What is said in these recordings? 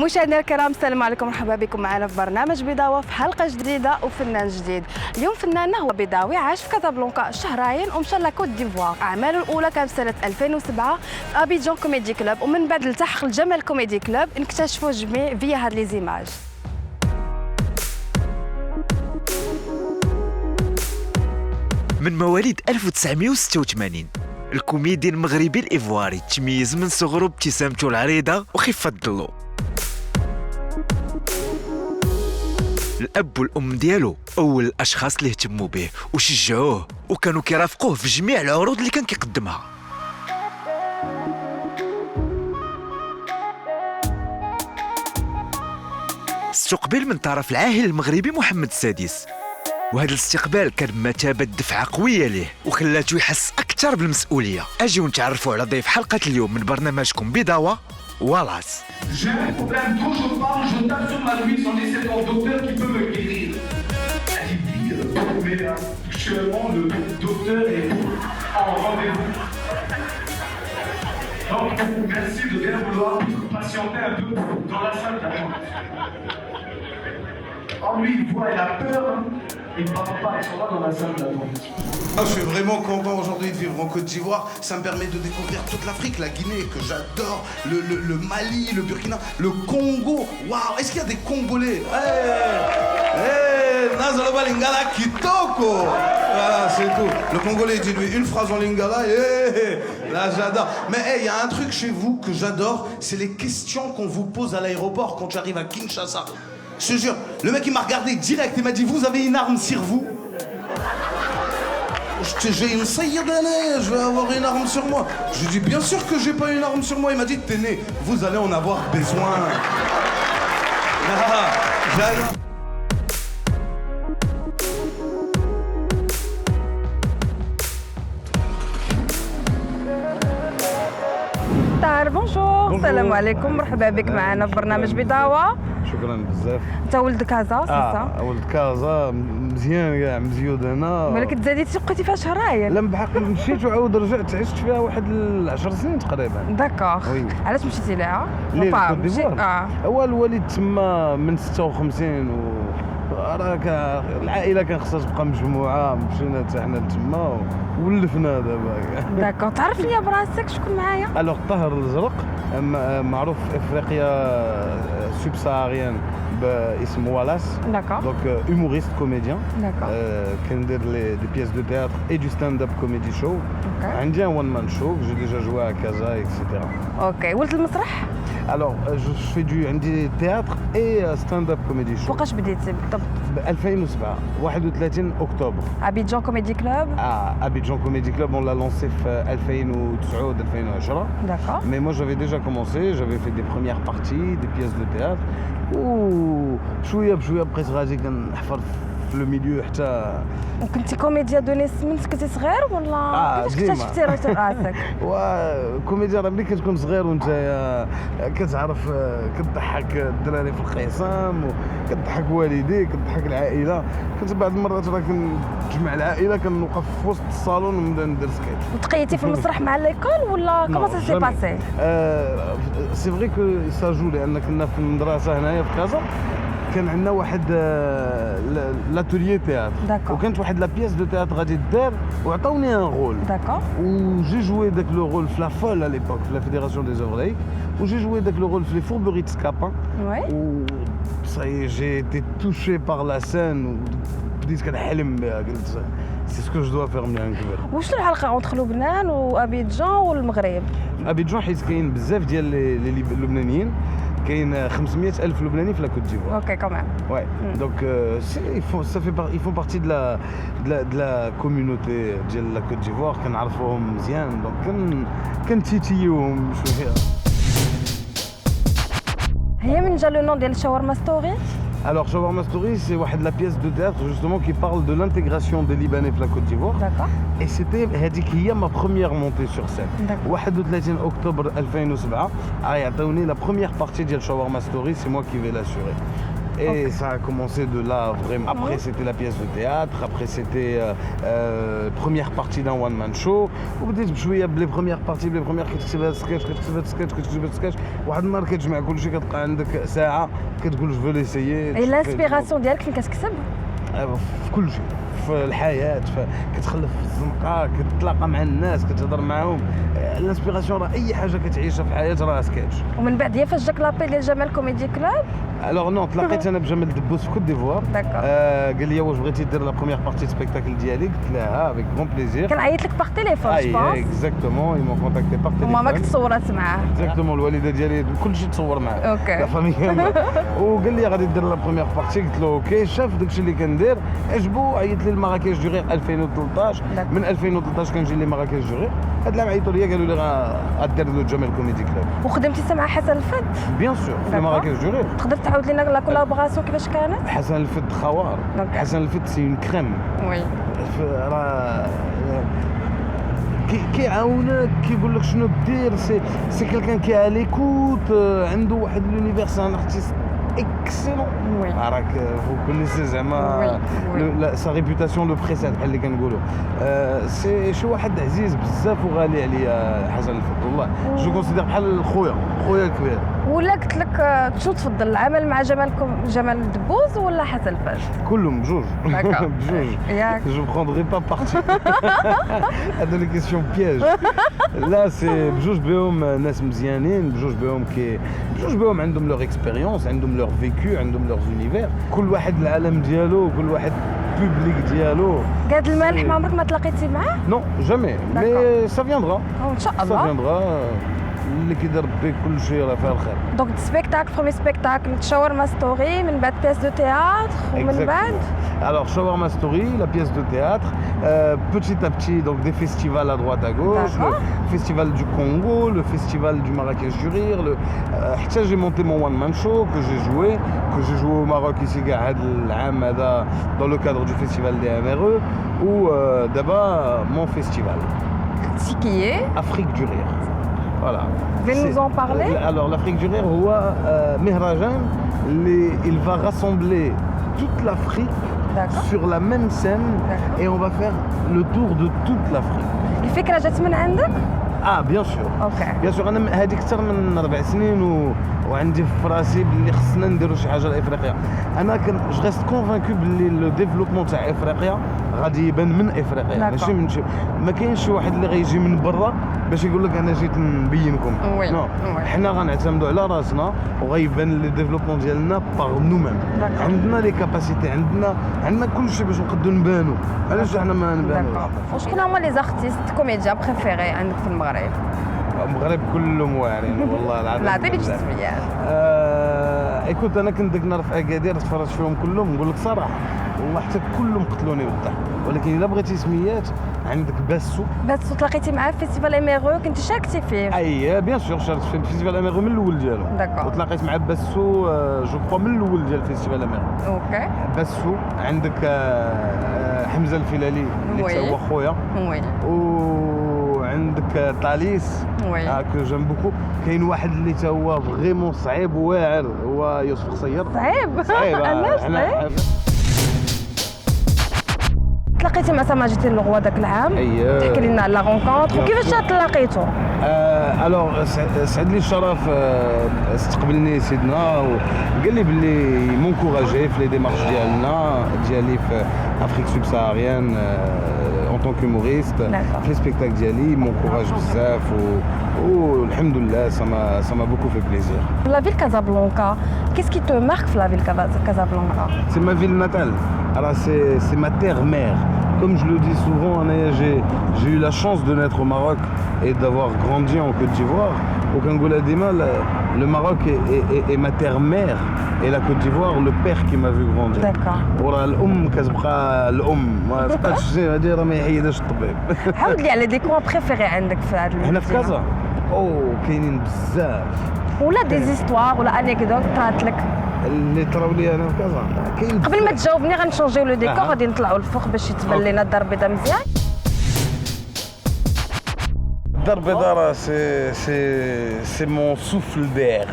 مشاهدينا الكرام السلام عليكم، مرحبا بكم معنا في برنامج بيضاوة في حلقه جديده وفنان جديد. اليوم فناننا هو بيضاوي، عاش في كازابلانكا شهرين ومشى لكوت ديفوار. اعماله الاولى كانت سنه 2007 في ابيجان كوميدي كلوب، ومن بعد التحق الجمال كوميدي كلوب. نكتشفوا الجميع فيا هاد لي زيماج. من مواليد 1986 الكوميديان المغربي الإيفواري تميز من صغره بابتسامته العريضة وخفة ظلو. الأب والأم ديالو أول الأشخاص اللي اهتموا به وشجعوه وكانوا كيرافقوه في جميع العروض اللي كان كيقدمها. استقبل من طرف العاهل المغربي محمد السادس، وهذا الاستقبال كان بمثابة دفعة قوية ليه وخلاته يحس أكثر بالمسؤولية. أجيو نتعرفوا على ضيف حلقة اليوم من برنامجكم بيضاوة، والاس. J'ai un problème, quand je parle, je tape sur ma cuisse, on dit c'est ton docteur qui peut me guérir. Elle dit, mais actuellement le docteur est en rendez-vous. Donc merci de bien vouloir patienter un peu dans la salle d'attente. Oh lui il voit, il a peur, hein. Et papa, ils sont là dans la salle d'attente. Je suis vraiment content aujourd'hui de vivre en Côte d'Ivoire. Ça me permet de découvrir toute l'Afrique, la Guinée que j'adore, le Mali, le Burkina, le Congo. Waouh, est-ce qu'il y a des Congolais? Nazaloba Lingala Kitoko. Voilà, c'est tout. Le Congolais dit lui une phrase en Lingala. Là, j'adore. Mais il y a un truc chez vous que j'adore, c'est les questions qu'on vous pose à l'aéroport quand tu arrives à Kinshasa. Je te jure, le mec il m'a regardé direct, il m'a dit vous avez une arme sur vous? J'ai une saïdane, je vais avoir une arme sur moi. Je lui dis bien sûr que j'ai pas une arme sur moi. Il m'a dit t'es né, vous allez en avoir besoin. J'adore. بونجور، السلام عليكم، مرحبا بك معنا في برنامج بيضاوة. شكرا بزاف. انت ولد كازا صح؟ ولد كازا، مزيان كاع، مزيود هنا. ولكن تزاديتي بقيتي فيها شهرين. لا بحق مشيت وعاود رجعت، عشت فيها واحد 10 سنين تقريبا. داكوغ. علاش مشيتي ليها؟ ليه كوت ديفوار؟ هو الوالد تما من 56 راك العائله كان خصها تبقى مجموعه، مشينا حتى حنا لتما ولفنا دابا. داكوغ، تعرف لي براسك شكون معايا؟ الوغ طاهر الزرق، معروف في افريقيا سوب ساهاريان باسم والاس. داكوغ. دونك هيوموريست كوميديان. داكوغ. كندير دي بياس دو تhéâtre et du stand up comedy show. عندي un one man show que j'ai déjà joué à Casa etc. اوكي، ولد المسرح؟ Alors je fais عندي théâtre et stand up comedy show. وقاش بديتي بالضبط؟ ب 2007 31 اكتوبر. ابيجان كوميدي كلوب. Abidjan Comedy Club, on l'a lancé en 2009 2010. D'accord. Mais moi j'avais déjà commencé, j'avais fait des premières parties, des pièces de théâtre. شويه بشويه بقيت غادي كنحفر في الميليو حتى. كنتي كوميديا دونيس من كنتي صغير ولا كيفاش اكتشفتي راسك؟ وكوميديا راه ملي كتكون صغير وانت كتعرف كتضحك الدراري في الخصام وكتضحك والديك كتضحك العائله. كنت بعض المرات راه كنجمع العائله كنوقف في وسط الصالون ونبدا ندير سكيت. وتقيتي في المسرح مع ليكول ولا كومون سا سي باسي؟ سي فري كو سا جو، لان كنا في المدرسه هنايا في كازا كان عندنا واحد لاتوليي تياتر، وكانت واحد لا بياس دو تياتر غادي دار وعطاوني ان رول. داكور. وجي جوي داك لو رول في لا فول على ليبوك في لا فيديراسيون دي زوفريك، وجي جوي داك لو رول في لي فوربوري سكابان. وي. و صاي جي ايتي توشي بار لا سين وبديت كنحلم بها، قلت سي سكو جو دوا فيغ ملي نكبر. وشنو العلاقه اونتر لبنان وابيجان والمغرب؟ ابيجان حيت كاين بزاف ديال لي اللبنانيين، كاين 500 ألف لبناني في لا كوت ديفوار. اوكي كمان. Ouais. Donc ils font partie de la communauté ديال لا كوت ديفوار، كنعرفوهم مزيان، دونك كنتيتيوهم شويه. هي من جا لو نون ديال شاورما ستوري؟ Alors Shawarma Story, c'est la pièce de théâtre justement qui parle de l'intégration des Libanais de la Côte d'Ivoire. D'accord. Et c'était ma première montée sur scène. D'accord. 31 octobre 2007 عطاوني la première partie de Shawarma Story, c'est moi qui vais l'assurer. Et ça a commencé de là, vraiment. Après, c'était la pièce de théâtre. Après, c'était première partie d'un one-man show. وبديت بشويه بلي بروميير بارتي بلي بروميير كتكتب هذا السكيتش كتكتب هذا السكيتش كتكتب هذا السكيتش واحد النهار كتجمع كل شيء كتلقى عندك ساعه كتقول جو ليسيي. اي لانسبيراسيون ديالك فين كتكتب؟ في كل شيء في الحياه كتخلف في الزنقه كتلاقى مع الناس كتهضر معاهم. الانسبيراسيون راه اي حاجه كتعيشها في الحياه راه سكيتش. ومن بعد هي فاش جاك لابيل ديال جمال كوميدي كلوب؟ الوغ نو تلاقيت انا بجمال دبوس في كوت ديفوار. قال لي واش بغيتي دير لا بروميير بارتي سبيكتاكل ديالي؟ قلت لها افيك بون بليزير. كان عيط لك باغ تيليفون جو بونس. اكزاكتومون اي مون كونتاكتي باغ تيليفون. وماماك تصورات معاه. اكزاكتومون الوالده ديالي كلشي تصور معاه. اوكي. لا فامي كامله. وقال لي غادي دير لا بروميير بارتي قلت له اوكي. شاف داكشي اللي كندير عجبو عيط لي لمراكش دو ريغ 2013. من 2013 كنجي لي مراكش دو ريغ. هاد العام عيطوا لي قالوا لي غادير له جمال كوميدي كلوب. وخدمتي مع حسن الفد؟ بيان سور في مراكش دو ريغ. تقدر تعاود لنا لا كولابوراسيون كيفاش كانت؟ حسن الفد خوار. حسن الفد سي اون كريم. وي. راه كيعاونك كيقول لك شنو دير. سي كيلكان كي على ليكوت عنده واحد لونيفيرس ان ارتيست اكسيلون. راك فو كونيسي زعما سا ريبوتاسيون لو بريسات بحال اللي كنقولوا. سي شي واحد عزيز بزاف وغالي عليا حسن الفد والله. جو كونسيدير بحال خويا الكبير. ولا قلت لك شنو تفضل العمل مع جمال دبوز ولا حسن الفد؟ كلهم بجوج. بجوج. ياك. جو بروندري با بارتي. هادو لي كيسيون بياج. لا سي بجوج بهم ناس مزيانين بجوج بهم عندهم لور اكسبيريونس عندهم لور فيكو عندهم لور زونيفير. كل واحد العالم ديالو كل واحد بوبليك ديالو. قاد المالح ما عمرك ما تلاقيتي معاه؟ نو جامي مي سا فياندرا. ان شاء الله. سا فياندرا اللي كيدير بيه كل شيء راه فيها الخير. دونك سبيكتاكل برومي سبيكتاكل شاورما ستوري من بعد بيس دو تياتر ومن بعد Alors, Shawarma Story, la pièce de théâtre, petit à petit, donc des festivals à droite à gauche, le festival du Congo, le festival du Marrakech du Rire, j'ai monté mon one-man show que j'ai joué au Maroc ici, dans le cadre du festival des MRE, ou d'abord mon festival. Qui est Afrique du Rire. Voilà. Vous pouvez nous en parler? Alors, l'Afrique du Rire, Mehrajan, il va rassembler toute l'Afrique sur la même scène et on va faire le tour de toute l'Afrique. الفكرة جات من عندك؟ بيان سور. اوكي. بيان سور انا هذيك اكثر من 4 سنين وعندي في راسي باللي خصنا نديروا شي حاجه لافريقيا. انا جو ريست كونفانكو باللي لو ديفلوبمون تاع افريقيا غادي يبان من افريقيا ماشي من ما كاينش شي واحد اللي غيجي من برا باش يقول لك انا جيت نبينكم. نو حنا غنعتمدوا على راسنا وغيبان لي ديفلوبمون ديالنا باغ نو ميم. عندنا لي كاباسيتي عندنا كل شيء باش نقدروا نبانوا. علاش حنا ما نبانوش؟ وشكون هما لي زارتيست كوميديان بريفيري عندك في المغرب؟ المغرب كلهم واعرين والله العظيم. لا عطيني شي سميات. ايكوت انا كنت ديك النهار في اكادير تفرجت فيهم كلهم نقول لك صراحه والله حتى كلهم قتلوني بالضحك. ولكن الا بغيتي سميات عندك باسو تلاقيتي معاه في فيستيفال اميغو كنت شاركتي فيه؟ اي بيان سور شاركت في فيستيفال اميغو من الاول ديالو. وتلاقيت مع باسو جو كخوا من الاول ديال فيستيفال اميغو. اوكي. باسو عندك حمزه الفيلالي اللي هو خويا. وعندك طاليس كو جيم بوكو. كاين واحد اللي تا هو فريمون صعيب وواعر هو يوسف قصير. صعيب علاش صعيب؟ تلاقيتي مع سماجتي اللغوه ذاك العام. تحكي لنا على لا رونكونتر وكيفاش تلاقيتو؟ الوغ سعد لي الشرف استقبلني سيدنا وقال لي بلي مونكوراجي في لي ديمارش ديالي في افريك سوبساهاريان en tant qu'humoriste. في لي سبيكتاكل ديالي مونكوراج بزاف والحمد لله ça m'a beaucoup fait plaisir. La ville Casablanca, qu'est-ce qui te marque la ville Casablanca? C'est ma ville natale. Alors c'est ma terre-mère. Comme je le dis souvent, j'ai eu la chance de naître au Maroc et d'avoir grandi en Côte d'Ivoire. Au Kangola Dima, le Maroc est ma terre-mère et la Côte d'Ivoire, le père qui m'a vu grandir. D'accord. ورا الأم كتبقى الأم ما تبقاش هادي راه ما يحيدهاش الطبيب. عاود لي على دي كوان بريفيري عندك في هاد المدينة. هنا في كازا كاينين بزاف. ولا دي زيستوار ولا انيكدوت طرات لك اللي طراو لي انا في كازا كاين. قبل ما تجاوبني غنشونجيو لو ديكور غادي نطلعوا الفوق باش يتبان لنا الدار البيضاء مزيان. الدار البيضاء راه سي مون سوفل دير.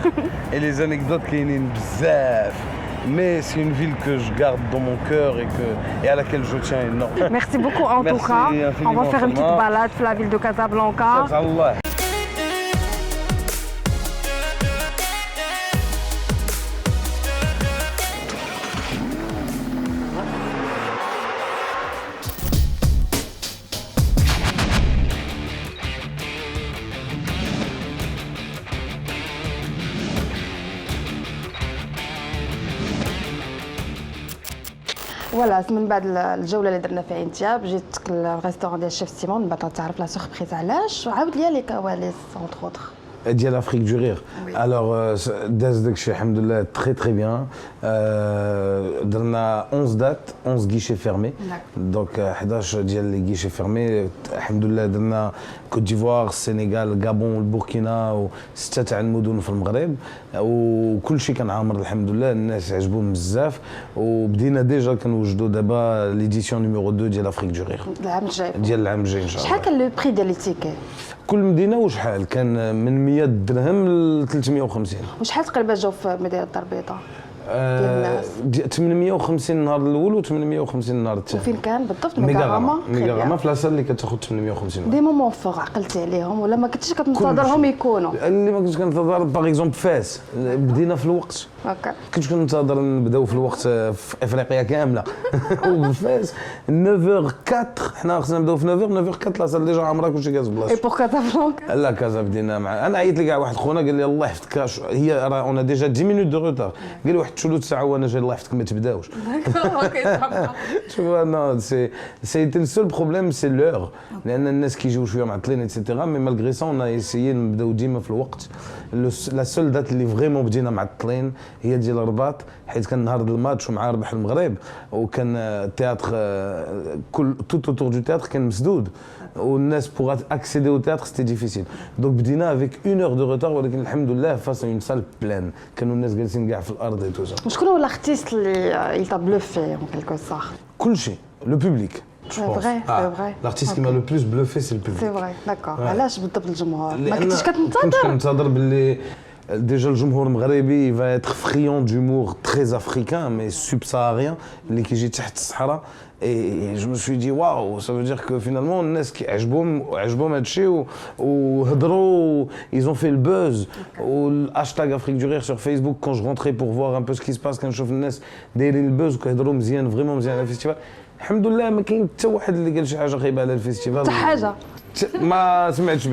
اي لي زانيكدوت كاينين بزاف mais c'est une ville que je garde dans mon cœur et à laquelle je tiens énormément. Merci beaucoup en tout Merci cas. On va infiniment, faire une petite Salma. balade dans la ville de Casablanca. Allah. فوالا من بعد الجوله اللي درنا فيها انتياب جيت الريستورون ديال الشيف سيمون من بعد تعرف لا سوربريز علاش وعاود ليا لي كواليس اونتر اوتر. ديال l'Afrique du rire. Alors داز داكشي الحمد لله très très bien. درنا 11 dates 11 guichets fermés. Donc 11 ديال لي guichets fermés الحمد لله درنا كوت ديفوار السنغال الغابون البوركينا وسته تاع المدن في المغرب وكل شيء كان عامر الحمد لله الناس عجبهم بزاف وبدينا ديجا كنوجدوا دابا ليديسيون نيميرو 2 ديال l'Afrique du rire العام الجاي. ديال العام الجاي ان شاء الله. شحال كان لو بري ديال لي تيكي؟ كل مدينه وشحال كان من 100 درهم ل 350. وشحال تقريبا جاو في مدينه الدار البيضاء؟ 850 النهار الاول و 850 النهار الثاني. وفين كان بالضبط؟ ميغاغاما في لاصال اللي كتاخذ 850. دي مومون فوق عقلتي عليهم ولا ما كنتش كتنتظرهم يكونوا؟ اللي ما كنتش كنتظر باغ اكزومبل فاس بدينا في الوقت. هكا كنت كنتظر نبداو في الوقت في افريقيا كامله وفاس 9h04 حنا خصنا نبداو في 9h 9h04 لاصال ديجا عامره كلشي جالس اي بلاصتو. بور كازابلانكا؟ لا كازا بدينا مع انا عيطت لي كاع واحد خونا قال لي الله يحفظك هي راه اون ديجا 10 مينوت دو روتار قال لي واحد ثلث ساعه وانا جاي الله يحفظك ما تبداوش. Tu vois, non, c'était le seul problème, c'est l'heure. لأن الناس كيجيو شوية معطلين اكسيتيرا مي مالغري سا اون ايسيي نبداو ديما في الوقت. لا سول دات اللي فريمون بدينا معطلين هي ديال الرباط حيت كان نهار الماتش ومع ربح المغرب وكان التياتر كل توت اوتور دو تياتر كان مسدود والناس بوغ اكسيدي او تياتر سيتي ديفيسيل دونك بدينا افيك 1 اور دو روتار ولكن الحمد لله فاس اون سال بلان كانوا الناس جالسين كاع في الارض اي تو سا. وشكون هو الارتيست اللي تا بلوفي اون كيلكو سورت؟ كل شيء لو بوبليك. C'est vrai, c'est vrai. L'artiste qui m'a le plus bluffé, c'est le public. C'est vrai, d'accord. علاش بالضبط الجمهور؟ ما لأن كنتش كنت كتنتظر؟ كنتظر باللي déjà le جمهور المغربي va être friand d'humour très africain mais subsaharien اللي كيجي تحت الصحراء et je me suis dit waouh ça veut dire que finalement الناس عجبهم هادشي وهضروا ils ont fait le buzz والهاشتاغ Afrique du rire sur Facebook quand je rentrais pour voir un peu ce qui se passe كنشوف الناس دايرين البوز وكيهضروا مزيان فريمون مزيان على الفيستيفال. الحمد لله ما كاين حتى واحد اللي قال شي حاجه خايبه على الفيستيفال. حتى حاجه ما سمعتش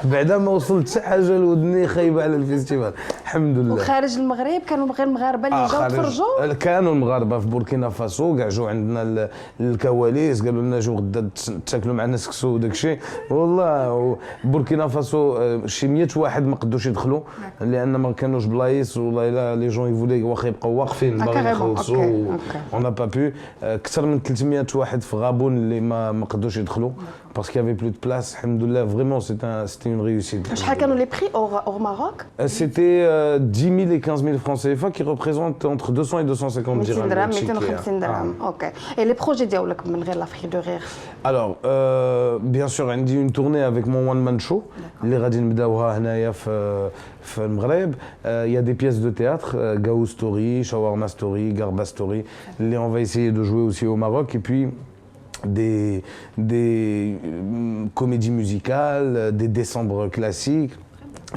بعدا ما وصلت حتى حاجه لودني خايبه على الفيستيفال الحمد لله. وخارج المغرب كانوا غير المغاربه اللي جاو تفرجوا؟ كانوا المغاربه في بوركينا فاسو كاع جاو عندنا الكواليس قالوا لنا جاو غدا تاكلوا معنا سكسو وداك الشيء والله. بوركينا فاسو شي 100 واحد ما قدوش يدخلوا لان ما كانوش بلايص والله الا لي جون يفولي واخا يبقاو واقفين باغيين يخلصوا اون نا با بو. اكثر من 300 واحد في غابون اللي ما قدوش يدخلوا parce qu'il y avait plus de place. Alhamdoulilah, vraiment c'était une réussite. شحال كانوا لي بري au Maroc? C'était 10 000 et 15 000 francs CFA qui représentent entre 200 et 250 dirhams. 250 درهم. اوكي. Et les projets ديالك من غير l'Afrique du rire? Alors bien sûr عندي une tournée avec mon one man show اللي غادي نبداوها هنايا في المغرب. Il y a des pièces de théâtre, Gao Story, Shawarma Story, Garba Story. اللي on va essayer de jouer aussi au Maroc et puis des comédies musicales, des décembres classiques,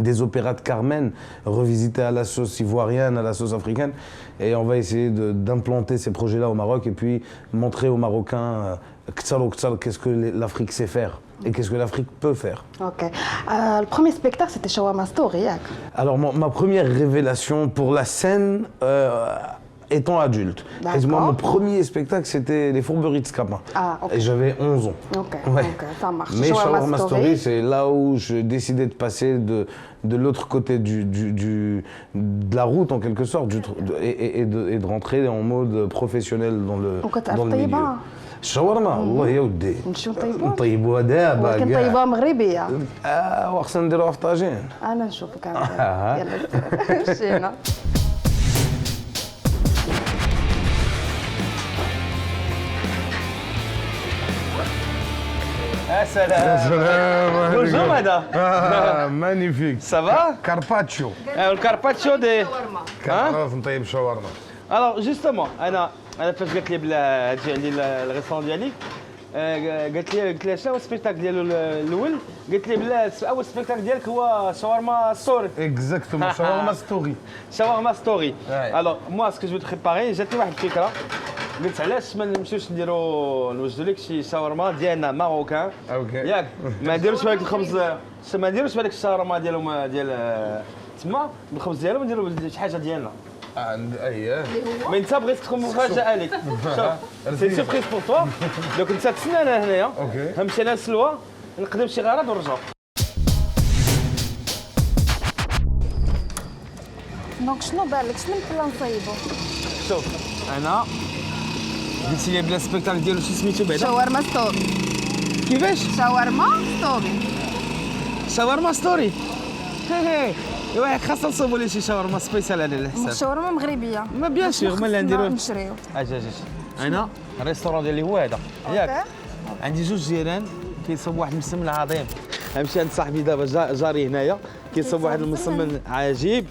des opéras de Carmen revisités à la sauce ivoirienne, à la sauce africaine. Et on va essayer d'implanter ces projets-là au Maroc et puis montrer aux Marocains qu'est-ce que l'Afrique sait faire et qu'est-ce que l'Afrique peut faire. Ok. Le premier spectacle, c'était Shawarma Story. Alors ma première révélation pour la scène étant adulte. Et moi, mon premier spectacle, c'était Les Fourberies de Scapin. Ah, ok. Et j'avais 11 ans. Ok, ouais. ok, ça marche. Mais Shawarma Story, c'est là où j'ai décidé de passer de l'autre côté de la route, en quelque sorte, et de rentrer en mode professionnel dans le milieu. الشاورما والله يا ودي نمشيو نطيبوها نطيبوها دابا ولكن طيبوها مغربيه وخصنا نديروها في طاجين. انا نشوفك يلا مشينا. Salam. Bonjour madame. Magnifique. Ça va? Carpaccio. Le carpaccio de... كنعرف نطيب شاورما. الوغ جوستومون انا فاش قالت لي بلا تجي عندي الريستورون ديالي قالت لي شنو هو السبيكتاكل ديالو الاول قالت لي بلا اول سبيكتاكل ديالك هو شاورما ستوري اكزاكتومون شاورما ستوري. شاورما ستوري Ouais. الوغ موا سكو جو بريباري جاتني واحد الفكره قلت علاش ما نمشيوش نوجدوا لك شي شاورما ديالنا ماروكان اوكي. ياك ما نديروش بهذاك الخبز ما نديروش بهذاك الشاورما ديالهم ديال تما بالخبز ديالهم نديروا شي حاجه ديالنا اييه. مي انت بغيت تكون مفاجاه لك شوف سي سيربريز بور توا دونك انت تسنانا هنايا اوكي. غنمشي انا للسلوى نقدم شي غرض ونرجعوا دونك شنو بالك شنو البلان نصايبو؟ شوف انا قلتي لي بلا سبيكتاكل ديالو شي سميتو بعدا شاورما ستوري. كيفاش شاورما ستوري. شاورما ستوري هي ايوا خاصنا نصوبوا لي شي شاورما سبيسيال على الحساب شاورما مغربيه. ما بيان سور ما اللي نديرو نشريو. اجي انا الريستورون ديالي هو هذا ياك عندي جوج جيران كيصوب واحد المسمن عظيم غنمشي عند صاحبي دابا جاري هنايا كيصوب واحد المسمن عجيب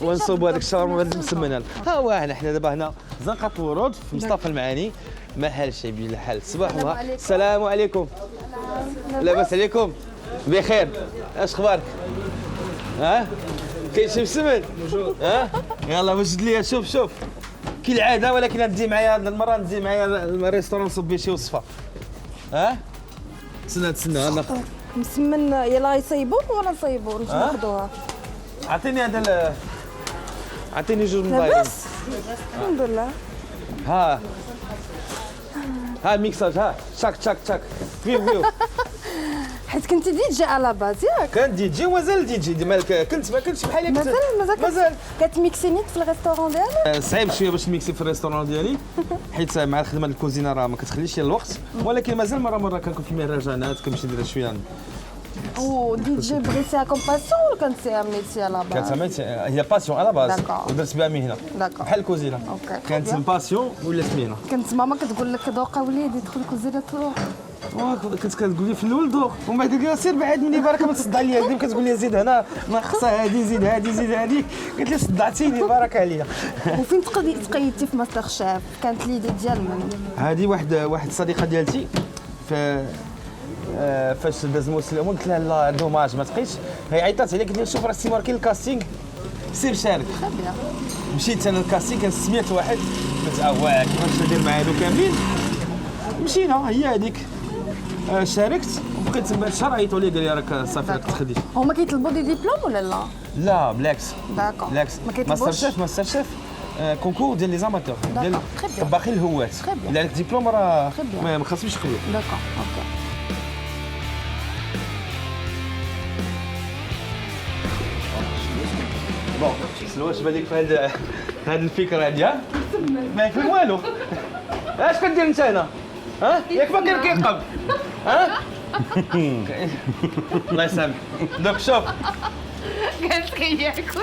ونصوبوا هذاك الشاورما بهذا المسمن هذا ها هو حنا دابا هنا زنقة الورود في مصطفى المعاني محل شعبي الحل الصباح السلام عليكم لاباس عليكم بخير اش اخبارك ها كاين شي مسمن ها يلا وجد لي شوف كالعاده ولكن ندي معايا هاد المره ندي معايا الريستورون نصب فيه شي وصفه ها تسنى ناخذ مسمن يلا يصايبوه ولا نصايبوه ناخذوها؟ عطيني جوج موبايل لاباس الحمد لله. ها الميكساج ها تشاك فيو حيت كنتي دي جي على باز ياك؟ كان دي جي ومازال دي جي مالك ما كنتش بحالك مازال كتميكسي نيت في الريستورون ديالك؟ صعيب شويه باش نميكسي في الريستورون ديالي حيت مع الخدمه الكوزينه راه ما كتخليش الوقت ولكن مازال مره كنكون في مهرجانات كنمشي ندير شويه و دي جي بغيتيها كوم باسيون ولا كنتيها ميتي على باز؟ كانت هي باسيون على باز D'accord. ودرت بها مهنه D'accord. بحال الكوزينه أوكي. كانت باسيون ولات مهنه كنت ماما كتقول لك ذوقا وليدي دخل كوزينه تروح. كنت كتقول لي في الاول دوق ومن بعد قلت لها سير بعد مني بركه ما تصدع لي هذه كتقول لي زيد هنا ناقصه هذه زيد هذه زيد هذيك قلت لها صدعتيني بركه عليا وفين تقيدتي في ماستر شيف؟ كانت ليدي ديال من؟ هذه واحد صديقه ديالتي فاش داز موسم الامور قلت لها لا دوماج ما تقيش هي عيطات عليا قلت لها شوف راه سي ماركي الكاستينغ سير شارك بيان. مشيت انا الكاستينغ كان 600 واحد قلت واه كيفاش ندير مع هادو كاملين مشينا هي هذيك شاركت وبقيت تما شهر عيطوا لي قال لي راك صافي راك تخدي هما كيطلبوا دي ديبلوم ولا لا؟ لا بالعكس داكور. بالعكس ما كيطلبوش؟ ماستر شيف كونكور ديال لي زاماتور ديال D'accord. Très bien. طباخين الهوات Très bien. الا عندك ديبلوم راه Très bien. ما خاصوش يخليك داكور اوكي. بون سلوى اش بالك في هاد الفكره هادي ها ما يفهم والو اش كدير انت هنا ها ياك ما كاين كيقب ها الله يسامحك دوك شوف قالت كياكل.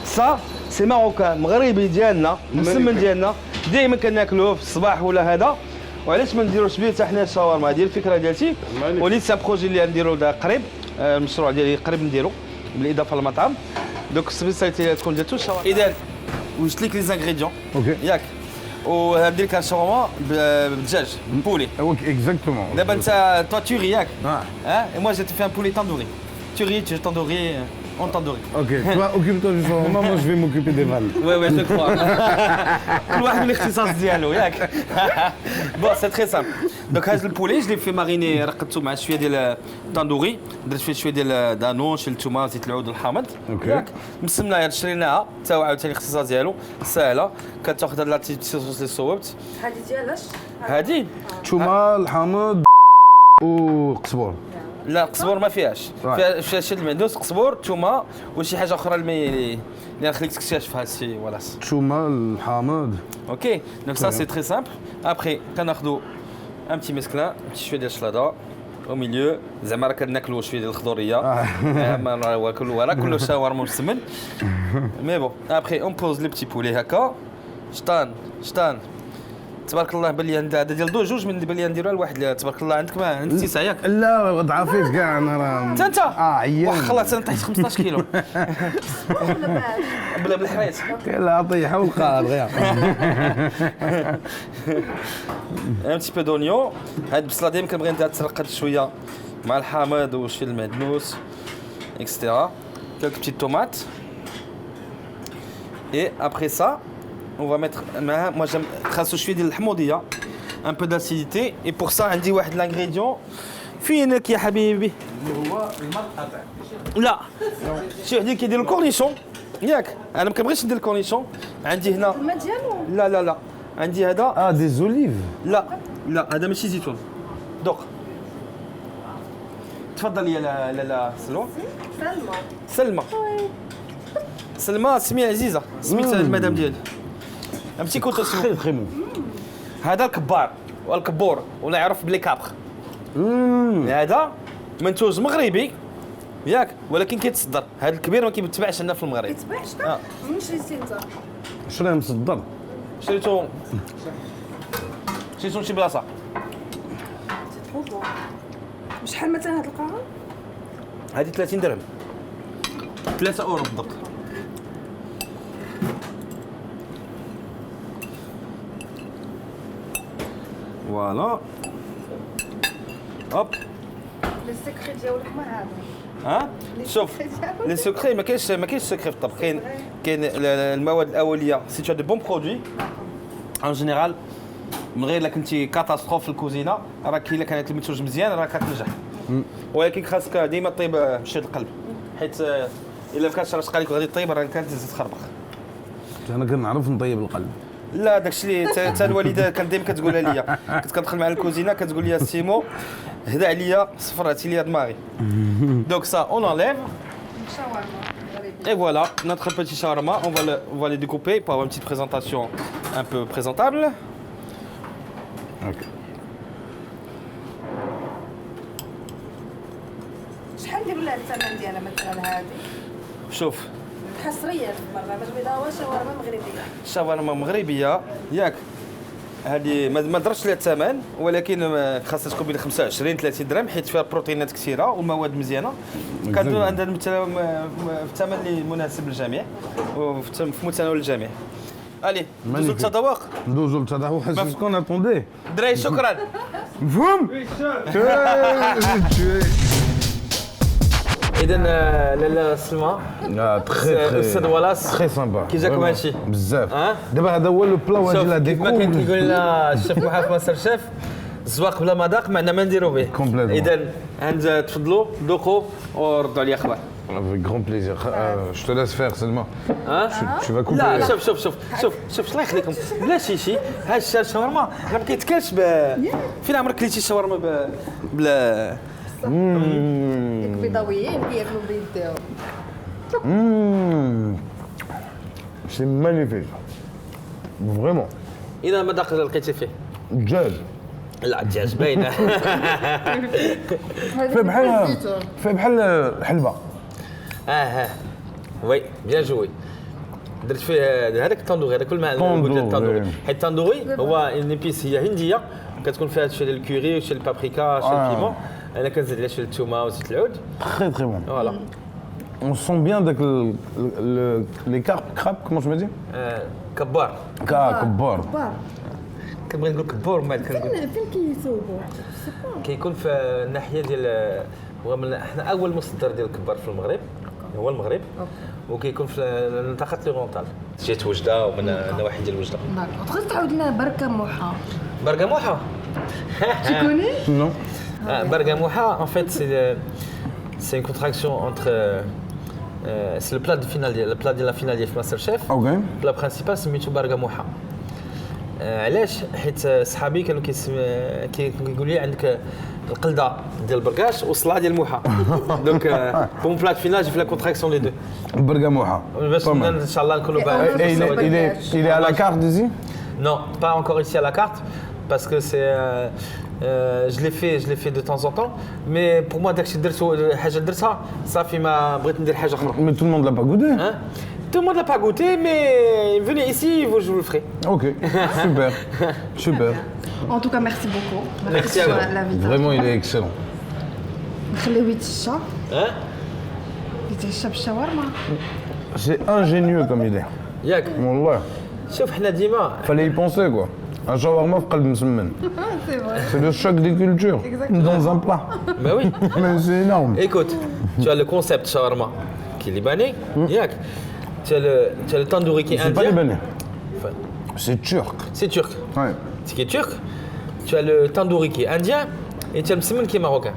صا سي ماروكان مغربي ديالنا المسمن ديالنا دائما كناكلوه في الصباح ولا هذا وعلاش ما نديروش به حتى حنا الشاورما هذه الفكره ديالتي وليت سا بروجي اللي نديرو دا قريب المشروع ديالي قريب نديرو بالاضافه للمطعم دوك السبيساليتي تكون ديالتو الشاورما اذا وجدت لك لي زانغريديون اوكي. ياك وندير لك الشاورما بالدجاج بولي اكزاكتومون. دابا انت توا توري ياك اه. ها moi j'ai fait un poulet tandoori tu tandoori on tandoori Ok, toi occupe-toi du shawarma, moi je vais m'occuper des vannes. وي جو كخوا كل واحد بالاختصاص ديالو ياك بون سي تري سامبل دونك هذا البولي جو في ماريني رقدته مع شويه ديال التندوري درت فيه شويه ديال دانون شويه الثومه زيت العود الحامض أوكي. ياك مسمناها شريناها حتى هو عاوتاني الاختصاص ديالو ساهله كتاخذ هاد لا تيت صوص اللي صوبت هذه ديالاش؟ هادي تشوما الحامض وقزبور. لا قزبور ما فيهاش فيها شي المعدوس قزبور ثومه وشي حاجه اخرى اللي نخليك تكتشفها هادشي ولاص تشوما الحامض. اوكي دونك سا سي تري سامبل ابخي كناخذوا ان بتي مسكلان شويه ديال الشلاضه او ميليو زعما راه كناكلوا شويه ديال الخضوريه ما راه كله شاورما مسمن مي بون ابخي اون بوز لي بتي بولي هكا شطان تبارك الله بلي هذا ديال جوج من بلي نديروها لواحد تبارك الله عندك ما انت تسع ياك لا ضعفيت كاع انا راه حتى انت عيان واخا خلاص انا طيحت 15 كيلو بلا بالحريت لا طيحه والقار غير ان تي بو دونيون هاد البصله ديما كنبغي نديرها ترقد شويه مع الحامض وشي المعدنوس اكسترا quelques petites tomates et après ça on va mettre moi j'aime خاصو شويه ديال الحموضيه un peu d'acidité et pour ça عندي واحد l'ingrédient فينك يا حبيبي اللي هو المقاطع لا شي وحدين كيديروا الكورنيشون ياك انا ما كنبغيش ندير الكورنيشون عندي هنا الماء ديالو لا عندي هذا دي زوليف لا هذا ماشي زيتون دوق تفضلي يا لا سلمى سميه عزيزه سميتها المدام ديالي امتي كنت خير خيمو هذا الكبار والكبور ولا يعرف بلي كابخ هذا منتوج مغربي ياك ولكن كيتصدر هذا الكبير ما كيتباعش عندنا في المغرب كيتباعش من شريتي انت شراه مصدر شريتو شي بلاصه شحال مثلا هاد القاره هذه 30 درهم 3 اورو بالضبط فوالا هوب لي سيكري ديال اللحمه هذا ها شوف لي سكري ما كاينش سكري في الطبخ كاين المواد الاوليه سي تو دي بون برودوي ان جينيرال من غير الا كنتي كاتاستروف في الكوزينه راك الا كانت المنتوج مزيان راك كتنجح ولكن خاصك ديما طيب بشد القلب حيت الا ما كانش راشقه لك غادي طيب راه كتزيد تخربق انا كنعرف نطيب القلب لا داكشي اللي حتى الوالده كانت ديما كتقولها ليا كنت كندخل مع الكوزينه كتقول لي سيمو هدا عليا صفرتي لي دماغي دونك سا اون انليف Et voilà, notre petit shawarma, on va les découper pour avoir une petite présentation un peu présentable. هكا شحال نديروا لها الثمن ديالها مثلا هذه شوف حصريه في البرنامج بيضاوه شاورما مغربيه شاورما مغربيه ياك هذه ما درتش لها الثمن ولكن خاصها تكون بين 25 30 درهم حيت فيها بروتينات كثيره والمواد مزيانه كنديروا عندها الثمن اللي مناسب للجميع وفي متناول الجميع. الي ندوزو للتذوق ندوزو للتذوق حيت كون اتوندي دراري شكرا مفهوم اذا لاله سلمى تري استاذ ولاس تري سامبا كي جاكم هادشي بزاف دابا هذا هو لو بلا وهذه لا كيف ما كان ديكور كيقول لنا الشيف محمد في ماستر شيف الزواق بلا مذاق معنا ما نديرو به Complètement. اذا عند تفضلوا ذوقوا وردوا عليا اخبار Avec grand plaisir. Je te laisse faire seulement. Tu vas couper. لا شوف الله يخليكم بلا شي هاد الشاورما راه ما كيتكلش فين عمرك كليتي شاورما بلا البيضاويين كياكلوا بيديهم C'est magnifique. Vraiment. اذا مذاق لقيتي فيه دجاج. لا الدجاج باينه فيه بحال الحلبة. وي بيان جوي درت فيه هذاك التندوري هذا كل ما نقول التندوري حيت التندوري هو ان ايبيس هي هنديه كتكون فيها شي الكوري شي البابريكا شي البيمون انا كنزيد عليها شي الثومه وزيت العود Très très bon. فوالا On sent bien avec les crabes, comment je me dis كبار كبار. كنبغي نقول كبور ما كنقول فين كيصوبوا كيكون في الناحيه ديال هو من احنا اول مصدر ديال الكبار في المغرب هو المغرب وكيكون في المنطقه لورونتال جيت وجده ومن نواحي ديال وجده تقدر تعاود لنا بركه برغاموحا تكوني Non. برغاموحا en fait c'est une contraction entre c'est le plat de la finale ديال ماستر شيف Ok. البلا برينسيبال سميتو برغاموحا علاش حيت صحابي كانوا كيقولوا لي عندك القلده ديال البركاش والصلاه ديال موحه دونك بون بلات فينال جي في لا كونتراكسيون لي دو Bergamoja. باش ان شاء الله نكونوا Et il est à la carte ici Non, pas encore ici à la carte, parce que c'est je l'ai fait de temps en temps, mais pour moi داكشي درتو حاجه درتها صافي ما بغيت ندير حاجه اخرى. Mais tout le monde l'a pas goûté. Hein? Tout le monde l'a pas goûté, mais venez ici, je vous le ferai. Ok, super, super. En tout cas, merci beaucoup. Merci à pour vous. l'invitation. Vraiment, il est excellent. نخليو يتشا Hein? يتعشى بالشاورما. C'est ingénieux comme idée. ياك Wallah. شوف حنا ديما Fallait y penser quoi. Un shawarma في قلب مسمن. C'est vrai. C'est le choc des cultures. Exactement. Dans un plat. bah oui. Mais c'est énorme. Écoute, tu as le concept shawarma qui est libanais, yak. Tu as le tandoori qui est C'est pas indien. libanais. Enfin, C'est turc. c'est turc. Ouais. Ce qui est turc. Tu as le tandoori qui est indien et tu as le msemen qui est marocain.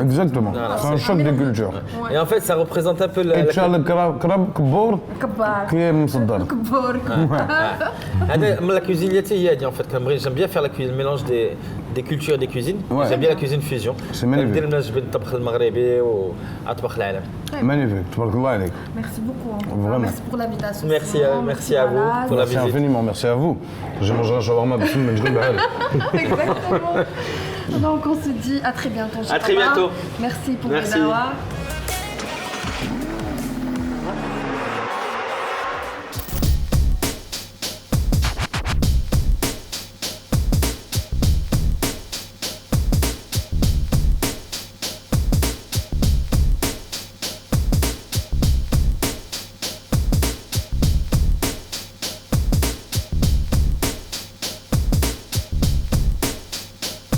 Exactement. Voilà, C'est un choc des cultures. Et en fait, ça représente un peu Et tu as le krab kbour كبار qui est مصدر. كبار. هذا من la cuisine ديالتي هي هادي en fait. J'aime bien faire la cuisine, le mélange des cultures et des cuisines. Ouais. J'aime bien la cuisine fusion. C'est magnifique. ندير المناج بين الطبخ المغربي واطباق العالم. Magnifique. تبارك الله عليك. Merci beaucoup. Vraiment. Merci pour l'invitation. Merci à vous pour la Merci visite. infiniment, merci à vous. J'ai mangé un shawarma بسمن جديد بعالي. Exactement. Donc on se dit à très bientôt. À très bientôt. Merci pour Merci. le dawa.